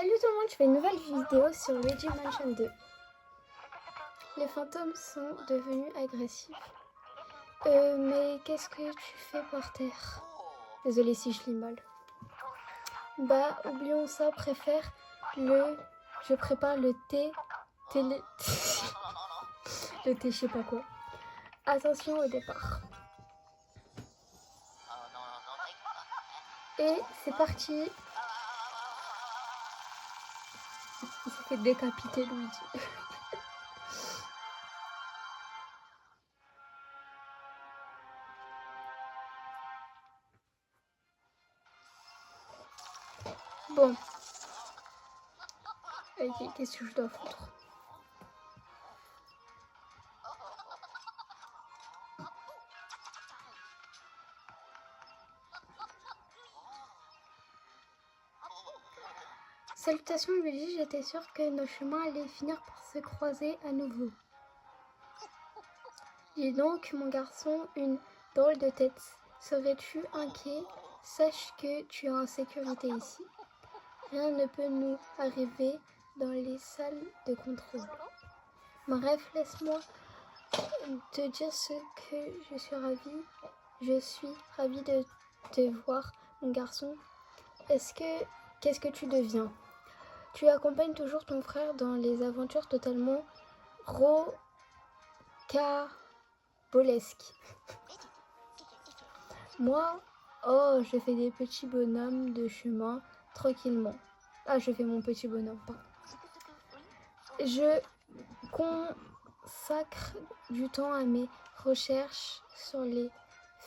Salut tout le monde, je fais une nouvelle vidéo sur Luigi Mansion 2. Les fantômes sont devenus agressifs. Mais qu'est-ce que tu fais par terre? Désolée si je lis mal. Bah, oublions ça, je prépare le thé, le thé, je sais pas quoi. Attention au départ. Et c'est parti. Il s'est fait décapiter Luigi. Bon. Ok, qu'est-ce que je dois foutre? Salutations Luigi, j'étais sûre que nos chemins allaient finir par se croiser à nouveau. Dis donc, mon garçon, une drôle de tête. Serais-tu inquiet? Sache que tu es en sécurité ici. Rien ne peut nous arriver dans les salles de contrôle. Bref, laisse-moi te dire ce que je suis ravie. Je suis ravie de te voir, mon garçon. Qu'est-ce que tu deviens? Tu accompagnes toujours ton frère dans les aventures totalement rocambolesques. Moi, oh, je fais des petits bonhommes de chemin tranquillement. Ah, je fais mon petit bonhomme, pardon. Je consacre du temps à mes recherches sur les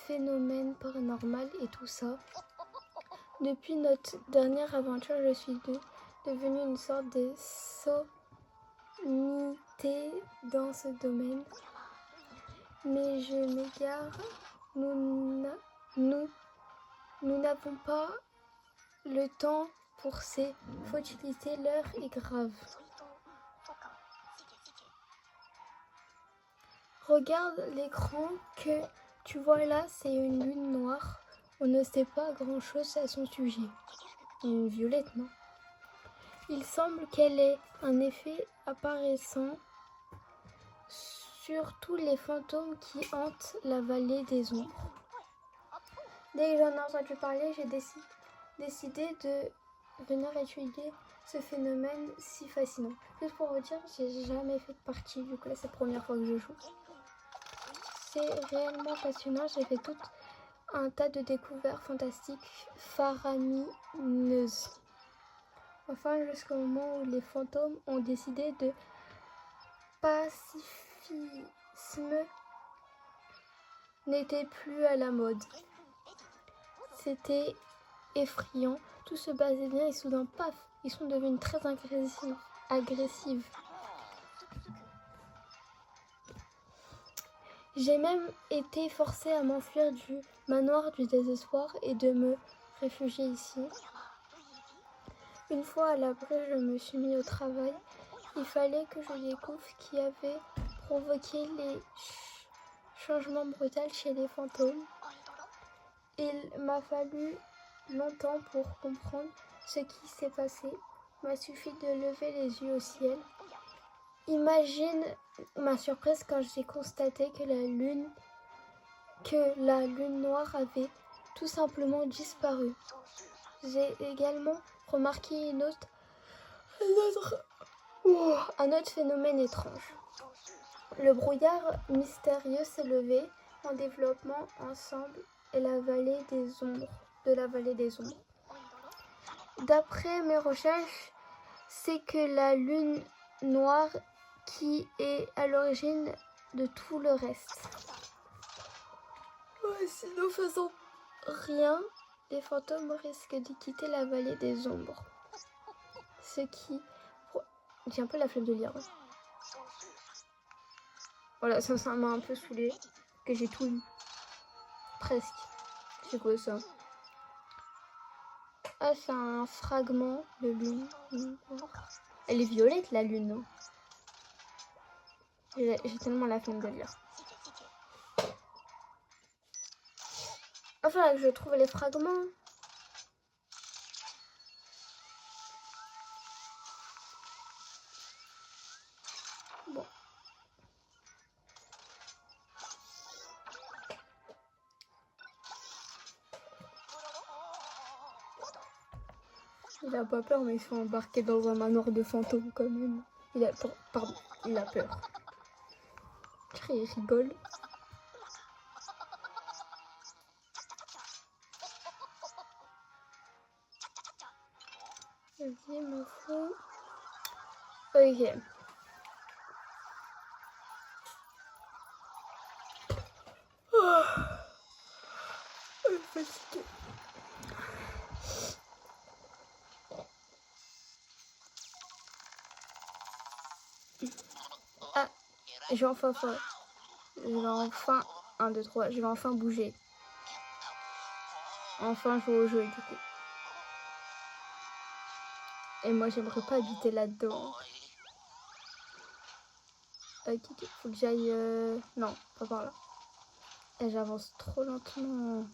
phénomènes paranormaux et tout ça. Depuis notre dernière aventure, je suis devenue une sorte de sommité dans ce domaine. Mais je m'égare, nous n'avons pas le temps pour ces futilités, l'heure est grave. Regarde l'écran que tu vois là, c'est une lune noire. On ne sait pas grand-chose à son sujet. Une violette, non? Il semble qu'elle ait un effet apparaissant sur tous les fantômes qui hantent la vallée des ombres. Dès que j'en ai entendu parler, j'ai décidé de venir étudier ce phénomène si fascinant. Juste pour vous dire, j'ai jamais fait de partie, du coup là c'est la première fois que je joue. C'est réellement passionnant, j'ai fait tout un tas de découvertes fantastiques faramineuses. Enfin, jusqu'au moment où les fantômes ont décidé de pacifisme n'était plus à la mode. C'était effrayant, tout se basait bien et soudain, paf, ils sont devenus très agressifs. J'ai même été forcée à m'enfuir du manoir du désespoir et de me réfugier ici. Une fois à l'abri, je me suis mis au travail. Il fallait que je découvre qui avait provoqué les changements brutaux chez les fantômes. Il m'a fallu longtemps pour comprendre ce qui s'est passé. Il m'a suffi de lever les yeux au ciel. Imagine ma surprise quand j'ai constaté que la lune noire avait tout simplement disparu. J'ai également remarqué un autre phénomène étrange. Le brouillard mystérieux s'est levé en développement ensemble et de la vallée des ombres. D'après mes recherches, c'est que la lune noire qui est à l'origine de tout le reste. Si nous faisons rien, les fantômes risquent de quitter la vallée des ombres. Ce qui... J'ai un peu la flemme de lire. Voilà, ça m'a un peu saoulée. Que j'ai tout lu. Presque. C'est quoi ça? Ah, c'est un fragment de lune. Elle est violette, la lune. J'ai tellement la flemme de lire. Enfin, je trouve les fragments. Bon. Il a pas peur, mais ils sont embarqués dans un manoir de fantômes quand même. Pardon, il a peur. Il rigole. Vas-y, me faut. Ok. Oh, je suis fatiguée. Ah, je vais enfin. Je vais enfin. 1, 2, 3. Je vais enfin bouger. Enfin jouer au jeu du coup. Et moi j'aimerais pas habiter là-dedans. Ok, faut que j'aille... Non, pas par là. Et j'avance trop lentement.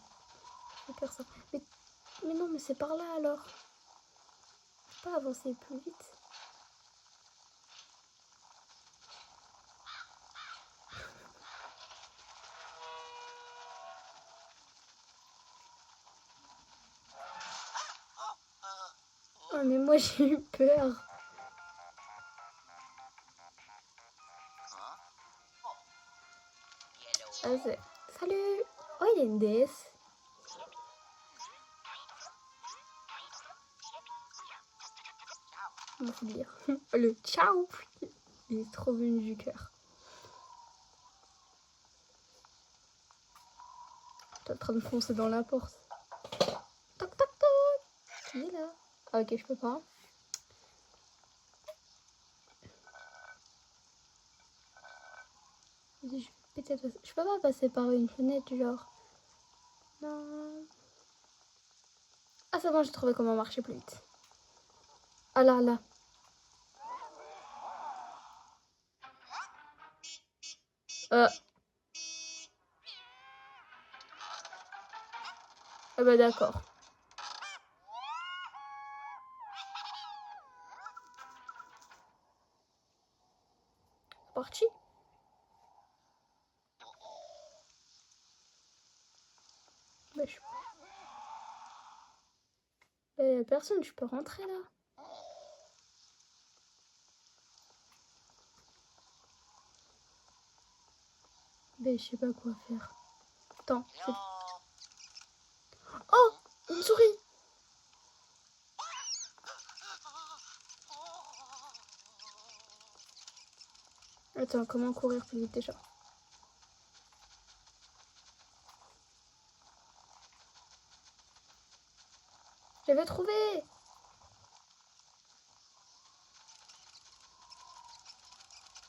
Je peux faire ça. Mais non, mais c'est par là alors. Je peux pas avancer plus vite. Oh mais moi j'ai eu peur. Ah, salut. Oh, il y a une déesse. On va dire. Le ciao. Il est trop venu du cœur. T'es en train de foncer dans la porte. Toc toc toc. Qui est là? Ah ok, je peux pas. Je peux pas passer par une fenêtre genre. Non. Ah c'est bon, j'ai trouvé comment marcher plus vite. Ah là là. Ah bah d'accord. C'est parti. Bah, y a personne, je peux rentrer là. Mais je sais pas quoi faire. Attends. Oh, une souris. Attends, comment courir plus vite déjà? J'avais trouvé.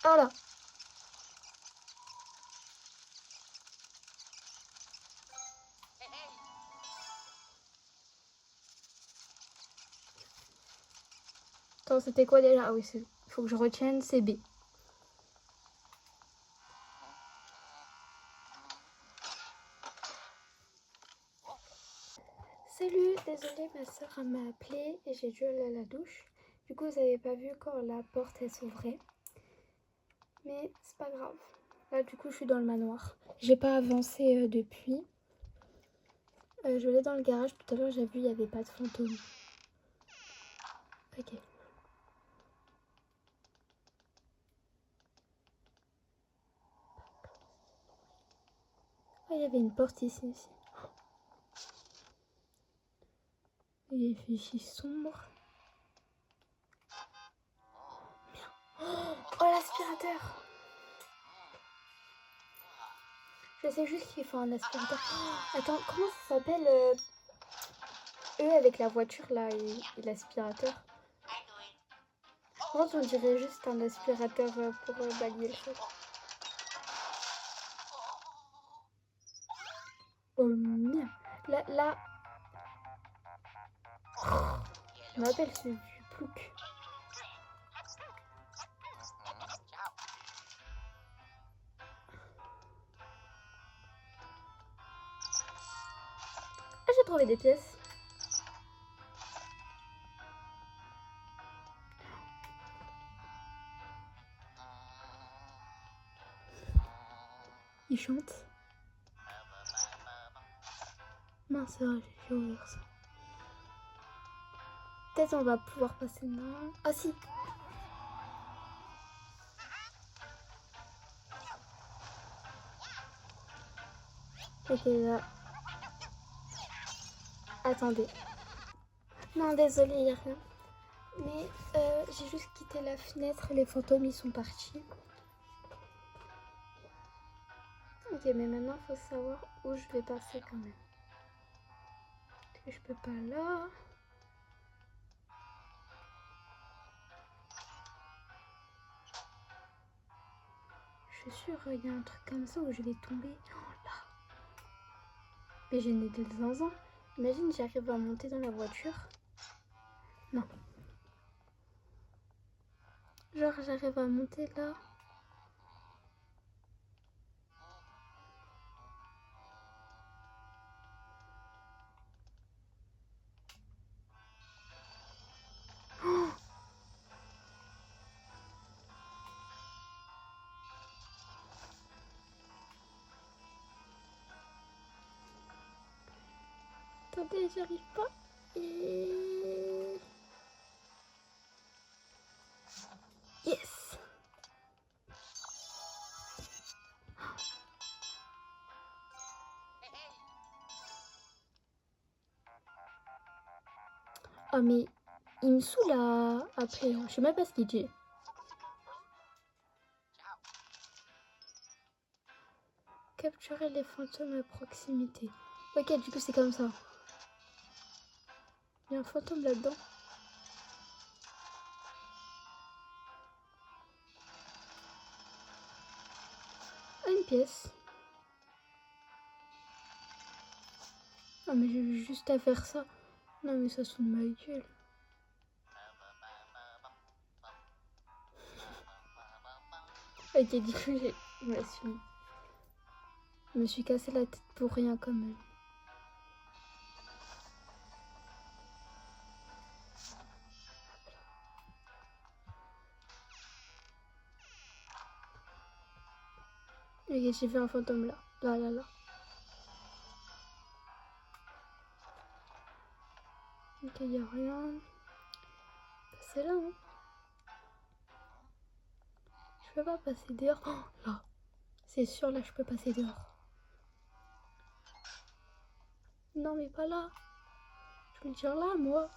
Ah là. Attends, c'était quoi déjà? Ah oui, il faut que je retienne, c'est B. Salut, désolée, ma soeur m'a appelé et j'ai dû aller à la douche. Du coup, vous avez pas vu quand la porte s'ouvrait. Mais c'est pas grave. Là, du coup, je suis dans le manoir. J'ai pas avancé depuis. Je vais aller dans le garage. Tout à l'heure, j'ai vu, il n'y avait pas de fantôme. Ok. Oh, il y avait une porte ici aussi. Il fait si sombre. Oh, l'aspirateur! Je sais juste qu'il faut un aspirateur. Oh, attends, comment ça s'appelle eux avec la voiture là et l'aspirateur? Moi, on dirait juste un aspirateur pour balayer le sol. Oh merde! Là. On appelle c'est du plouc. Ah, j'ai trouvé des pièces. Il chante. Mince, j'ai ouvert ça. Peut-être on va pouvoir passer. Non. Ah si. Ok, là. Attendez. Non, désolé, il n'y a rien. Mais j'ai juste quitté la fenêtre. Les fantômes, ils sont partis. Ok, mais maintenant, il faut savoir où je vais passer quand même. Est-ce que je peux pas là? Je suis sûre, il y a un truc comme ça où je vais tomber. Oh là! Mais j'ai une idée de zinzin. Imagine, j'arrive à monter dans la voiture. Non. Genre, j'arrive à monter là. Oh! Attendez, j'arrive pas. Et... Yes! Oh mais il me saoule après. Je sais même pas ce qu'il dit. Capturer les fantômes à proximité. Ok, du coup c'est comme ça. Il y a un fantôme là-dedans. Ah, une pièce. Ah mais j'ai juste à faire ça. Non mais ça sonne ma gueule. Ok, du coup je me suis cassé la tête pour rien quand même. Ok, j'ai vu un fantôme là. Là. Ok, il n'y a rien. C'est là, hein. Je peux pas passer dehors. Oh, là. C'est sûr, là, je peux passer dehors. Non, mais pas là. Je veux le dire là, moi.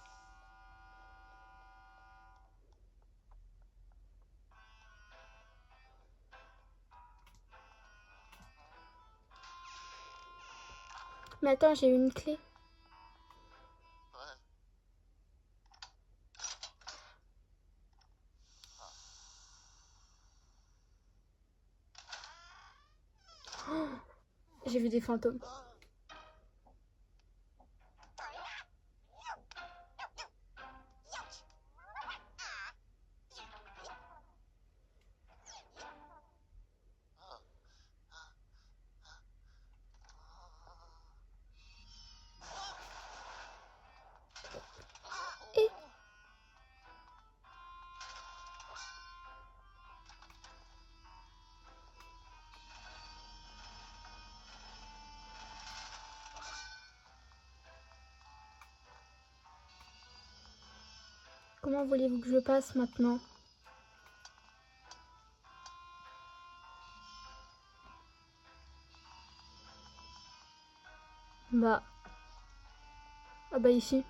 Mais attends, j'ai une clé. Oh, j'ai vu des fantômes. Et comment voulez-vous que je passe maintenant? Bah. Ah bah ici.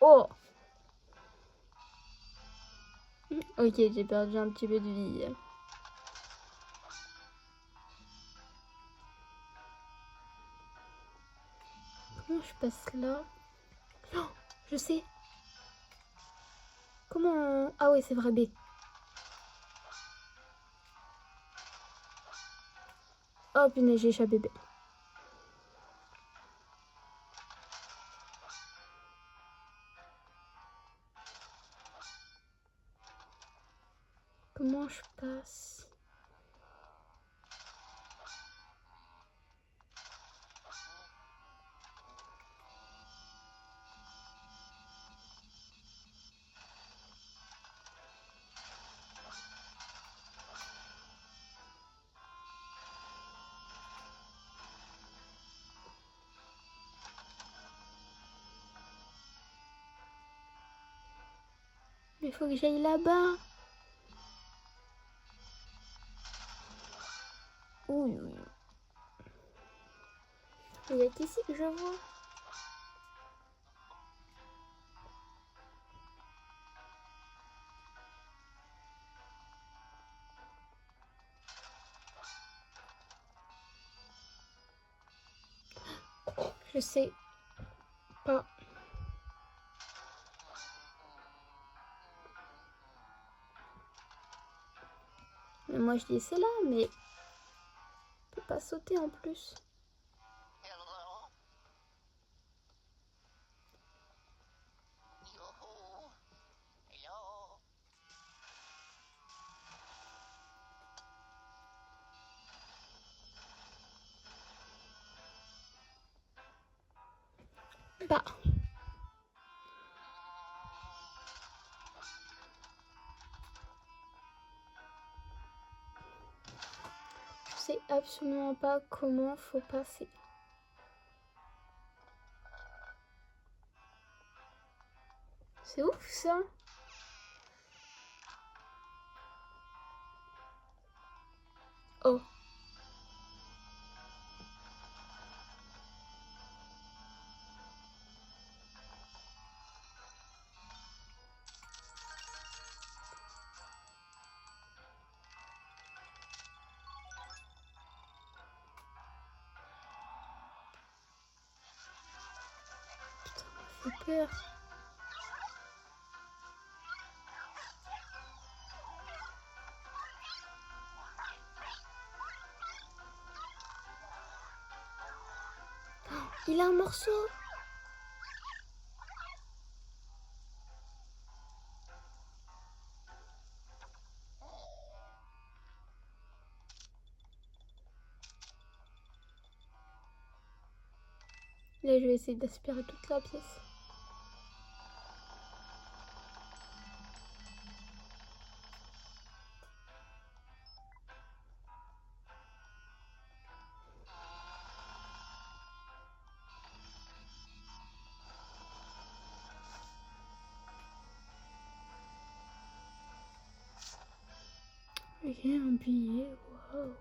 Oh! Ok, j'ai perdu un petit peu de vie. Comment je passe là? Oh, je sais. Comment... Ah ouais, c'est vrai, B. Oh punaise, j'ai échappé B. Comment je passe? Il faut que j'aille là-bas. Oui. Il y a qu'ici que je vois. Je sais pas. Mais moi je dis c'est là, mais on peut pas sauter en plus. Bah. Je sais absolument pas comment faut passer. C'est ouf ça. Oh. Putain, ça fait peur. Il a un morceau. Là, je vais essayer d'aspirer toute la pièce. J'ai un billet, waouh.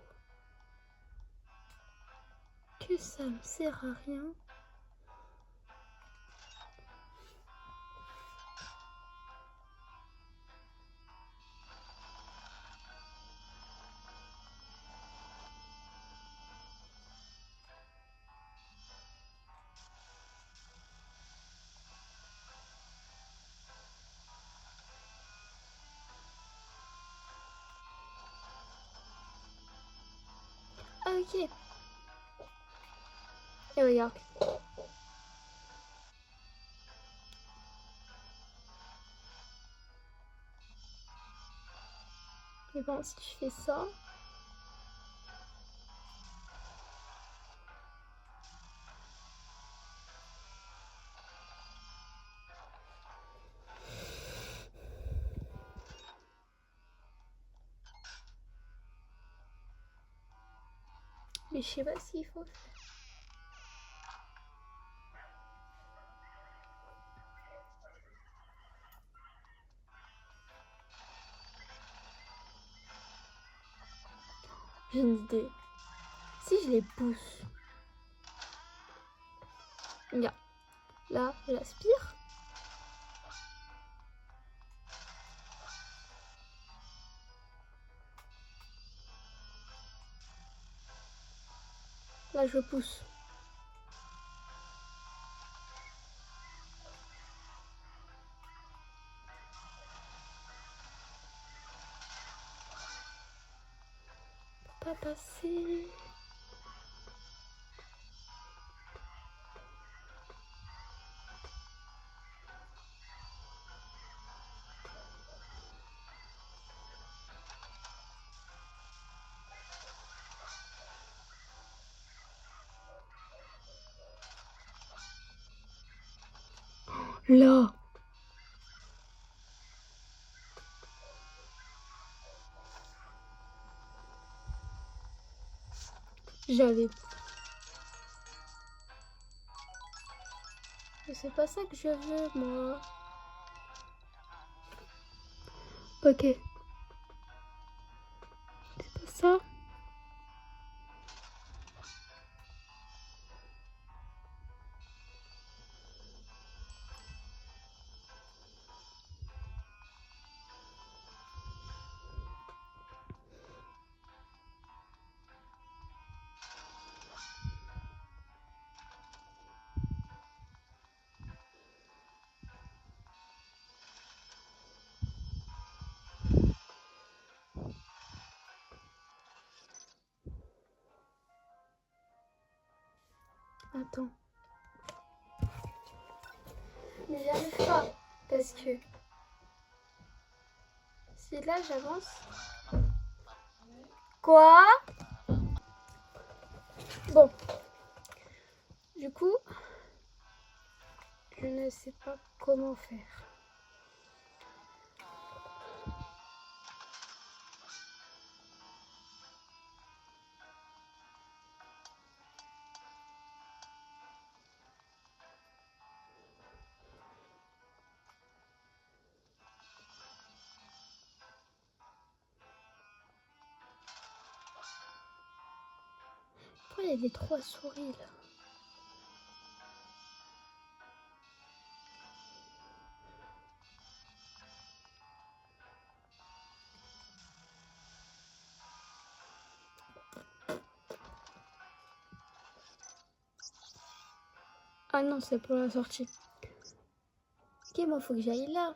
Que ça me sert à rien. Ah, ok. Et regarde. Mais bon, si je fais ça... Mais je sais pas s'il faut faire. J'ai une idée. Si je les pousse. Regarde. Là, j'aspire. Là, je pousse. Pas passer. Là. J'avais... Mais c'est pas ça que je veux, moi. Ok. C'est pas ça. Attends. Mais j'y arrive pas. Parce que si là j'avance. Quoi? Bon. Du coup, je ne sais pas comment faire. Pourquoi il y a des 3 souris là? Ah non, c'est pour la sortie. Ok, moi faut que j'aille là.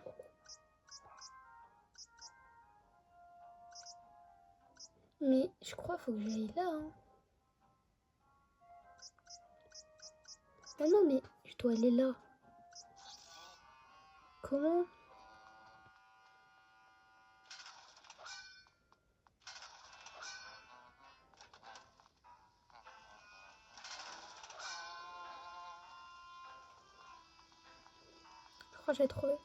Mais je crois qu'il faut que j'aille là. Hein. Ah non, mais je dois aller là. Comment? Je crois que j'ai trouvé.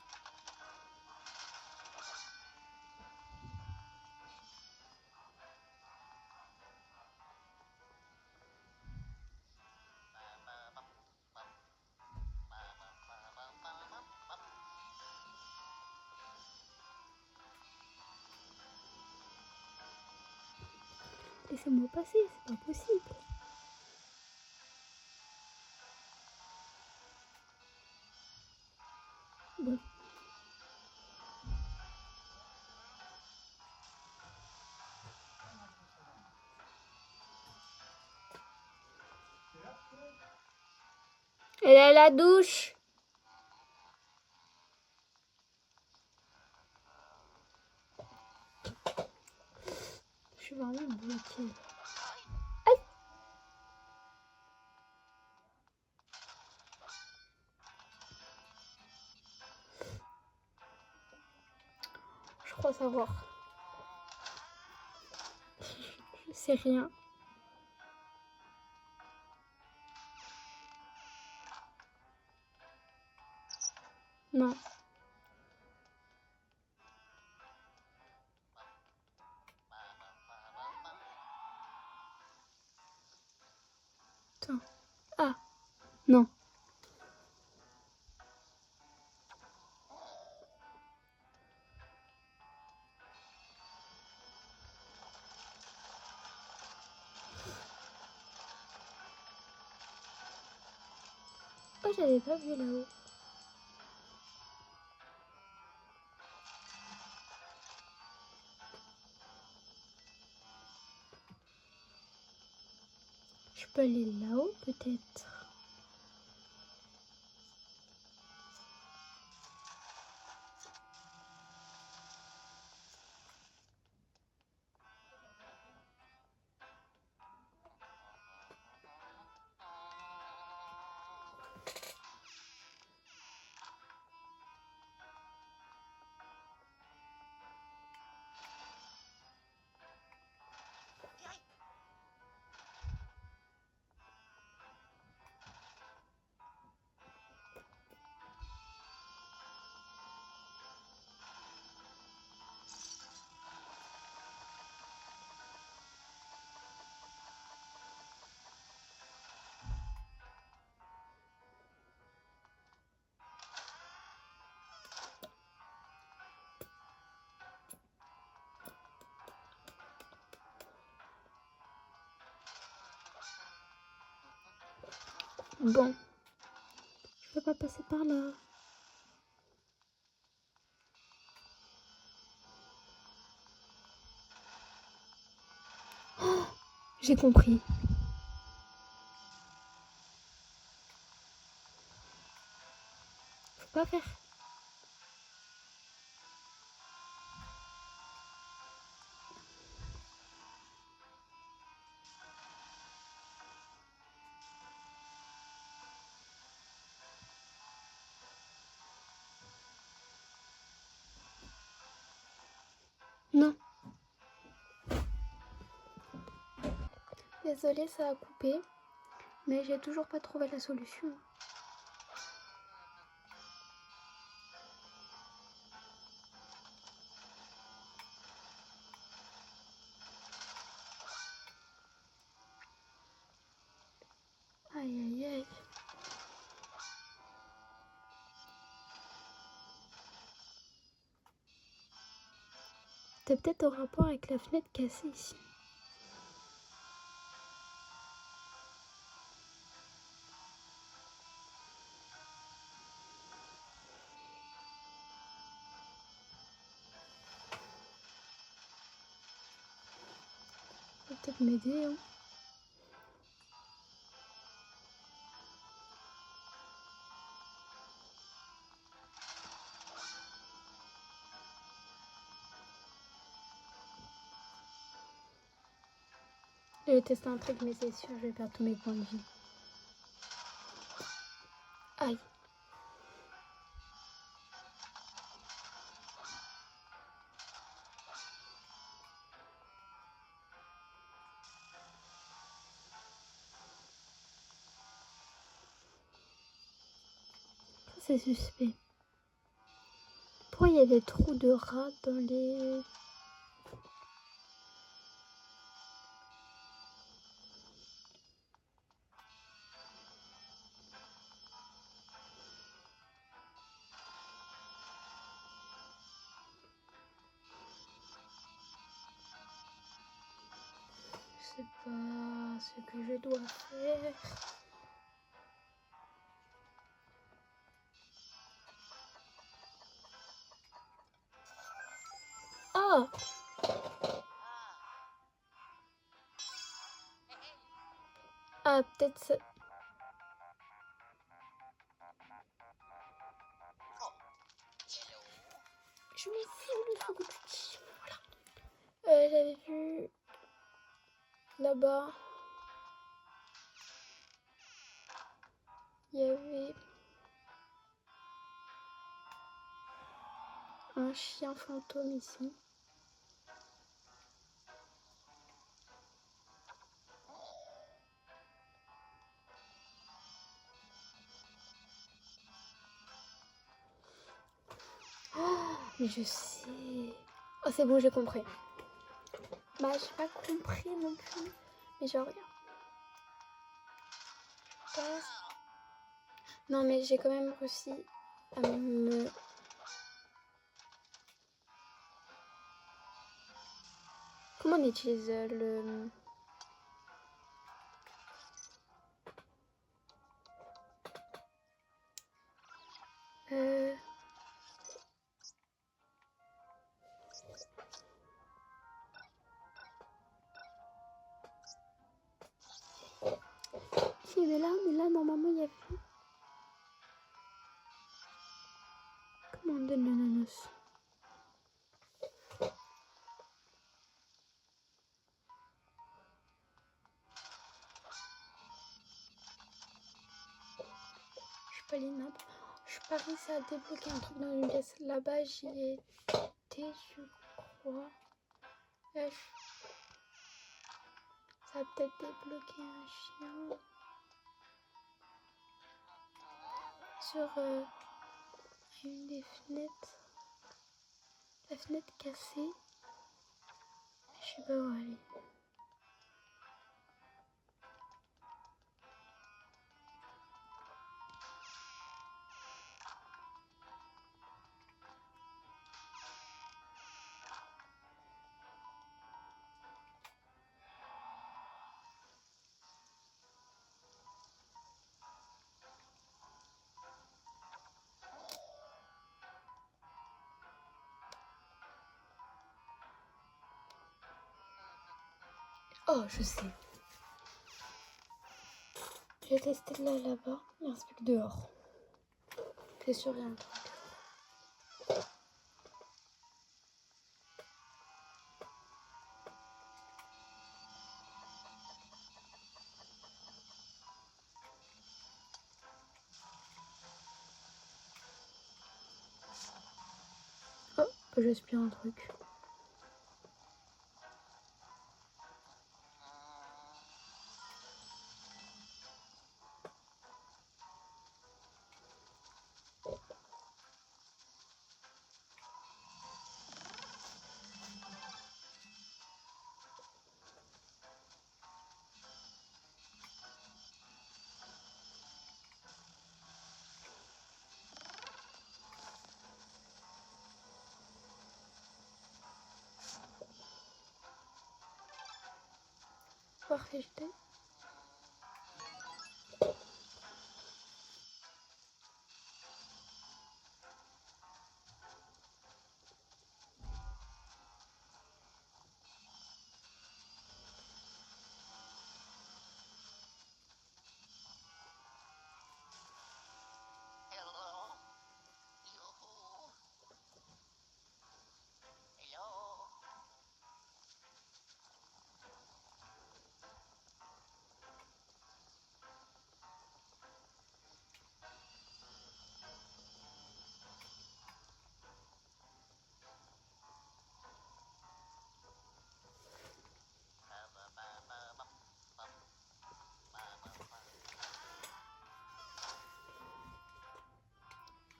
Laissez-moi passer, c'est pas possible. Bon. Elle est à la douche. Je suis vraiment bloquée. Aïe! Je crois savoir. Je sais rien. Non. Attends. Ah, non. Oh, j'avais pas vu là-haut. Je peux aller là-haut peut-être. Bon, je peux pas passer par là. Oh, j'ai compris. Faut pas faire. Non. Désolée, ça a coupé. Mais j'ai toujours pas trouvé la solution. Aïe aïe aïe. C'est peut-être en rapport avec la fenêtre cassée ici. Ça peut peut-être m'aider. Hein. Je vais tester un truc, mais c'est sûr, je vais perdre tous mes points de vie. Aïe. C'est suspect. Pourquoi il y a des trous de rats dans les... Je sais pas ce que je dois faire. Ah! Ah, peut-être ça... Je m'en fous le truc. Voilà. J'avais vu là-bas. Il y avait un chien fantôme ici. Oh, mais je sais. Oh, c'est bon, j'ai compris. Bah, j'ai pas compris non plus. Mais genre, regarde. Non, mais j'ai quand même réussi à me... Comment on utilise le... Si, mais là, normalement, il y avait... Comment on donne l'ananas? Je suis pas l'inap. Je suis pas réussi à débloquer un truc dans une pièce. Là-bas, j'y étais, je crois. Là, ça a peut-être débloqué un chien. Sur une des fenêtres. La fenêtre cassée. Je sais pas où aller. Oh, je sais. J'ai testé là-bas. Il reste plus que dehors. C'est sûr, il y a un truc. Oh, j'aspire un truc. Parfait, jeté.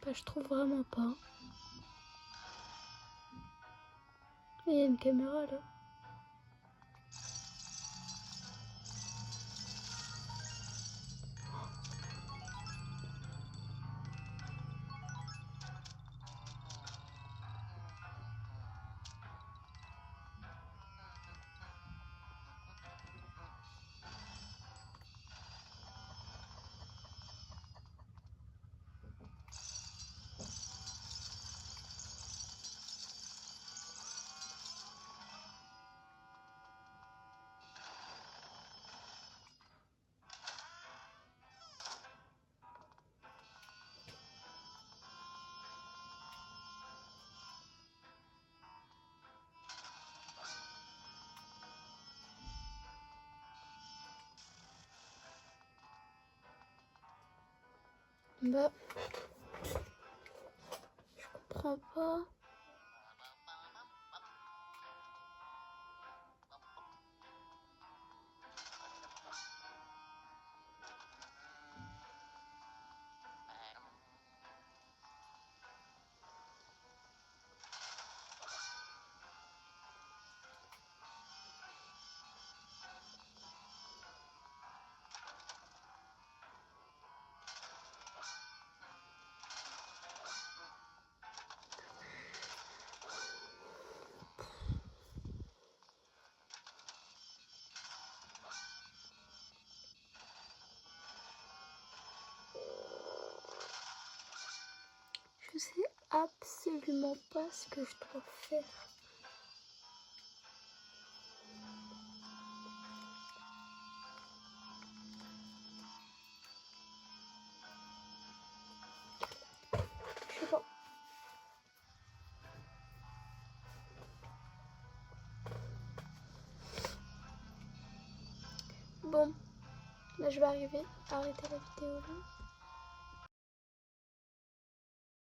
Bah, je trouve vraiment pas. Il y a une caméra là. Bah, je comprends pas. Je sais absolument pas ce que je dois faire. Je sais pas. Bon, là je vais arriver à arrêter la vidéo là.